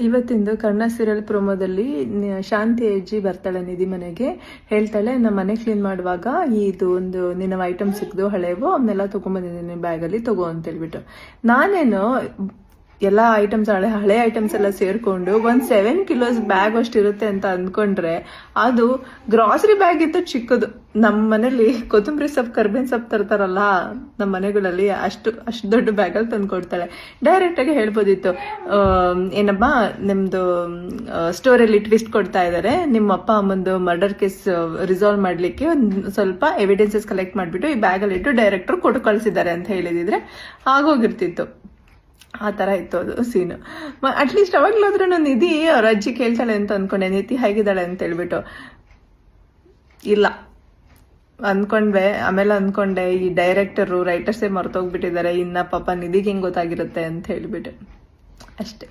ಇವತ್ತಿಂದು Karna serial ಪ್ರೊಮೋದಲ್ಲಿ ಶಾಂತಿ ಅಜ್ಜಿ ಬರ್ತಾಳೆ ನಿಧಿ ಮನೆಗೆ. ಹೇಳ್ತಾಳೆ, ನಮ್ಮ ಮನೆ ಕ್ಲೀನ್ ಮಾಡುವಾಗ ಇದು ಒಂದು ನಿನ್ನ ಐಟಮ್ ಸಿಕ್ದು ಹಳೆವು, ಅವನ್ನೆಲ್ಲ ತೊಗೊಂಬಂದಿದ್ದೀನಿ ಬ್ಯಾಗಲ್ಲಿ ತಗೋ ಅಂತ ಹೇಳ್ಬಿಟ್ಟು. ನಾನೇನು ಎಲ್ಲ ಐಟಮ್ಸ್ ಹಳೆ ಐಟಮ್ಸ್ ಎಲ್ಲ ಸೇರ್ಕೊಂಡು 7 kilos ಬ್ಯಾಗ್ ಅಷ್ಟಿರುತ್ತೆ ಅಂತ ಅಂದ್ಕೊಂಡ್ರೆ ಅದು ಗ್ರಾಸರಿ ಬ್ಯಾಗ್ ಇತ್ತು ಚಿಕ್ಕದು. ನಮ್ಮ ಮನೇಲಿ ಕೊತ್ತಂಬರಿ ಸೊಪ್ಪು ಕರ್ಬೇವಿನ ಸೊಪ್ಪು ತರ್ತಾರಲ್ಲ ನಮ್ಮ ಮನೆಗಳಲ್ಲಿ, ಅಷ್ಟು ದೊಡ್ಡ ಬ್ಯಾಗಲ್ಲಿ ತಂದು ಕೊಡ್ತಾಳೆ. ಡೈರೆಕ್ಟಾಗಿ ಹೇಳ್ಬೋದಿತ್ತು, ಏನಮ್ಮ ನಿಮ್ಮದು ಸ್ಟೋರಿಯಲ್ಲಿ ಟ್ವಿಸ್ಟ್ ಕೊಡ್ತಾ ಇದ್ದಾರೆ, ನಿಮ್ಮ ಅಪ್ಪ ಅಮ್ಮಂದು ಮರ್ಡರ್ ಕೇಸ್ ರಿಸಾಲ್ವ್ ಮಾಡಲಿಕ್ಕೆ ಒಂದು ಸ್ವಲ್ಪ ಎವಿಡೆನ್ಸಸ್ ಕಲೆಕ್ಟ್ ಮಾಡಿಬಿಟ್ಟು ಈ ಬ್ಯಾಗಲ್ಲಿ ಇಟ್ಟು ಡೈರೆಕ್ಟರ್ ಕೊಟ್ಟು ಕಳಿಸಿದ್ದಾರೆ ಅಂತ ಹೇಳಿದಿದ್ರೆ ಆಗೋಗಿರ್ತಿತ್ತು. ಆ ಥರ ಇತ್ತು ಅದು ಸೀನು. ಅಟ್ಲೀಸ್ಟ್ ಅವಾಗ್ಲಾದ್ರೂ ನಿಧಿ ಅವ್ರ ಅಜ್ಜಿ ಕೇಳ್ತಾಳೆ ಅಂತ ಅಂದ್ಕೊಂಡೆ, ನಿಧಿ ಹೇಗಿದ್ದಾಳೆ ಅಂತ ಹೇಳ್ಬಿಟ್ಟು. ಇಲ್ಲ ಅಂದ್ಕೊಂಡ್ವೆ, ಆಮೇಲೆ ಅಂದ್ಕೊಂಡೆ ಈ ಡೈರೆಕ್ಟರು ರೈಟರ್ಸೇ ಮರ್ತೋಗ್ಬಿಟ್ಟಿದ್ದಾರೆ, ಇನ್ನ ಪಾಪ ನಿಧಿಗೆ ಹೆಂಗೆ ಗೊತ್ತಾಗಿರುತ್ತೆ ಅಂತ ಹೇಳ್ಬಿಟ್ಟು ಅಷ್ಟೇ.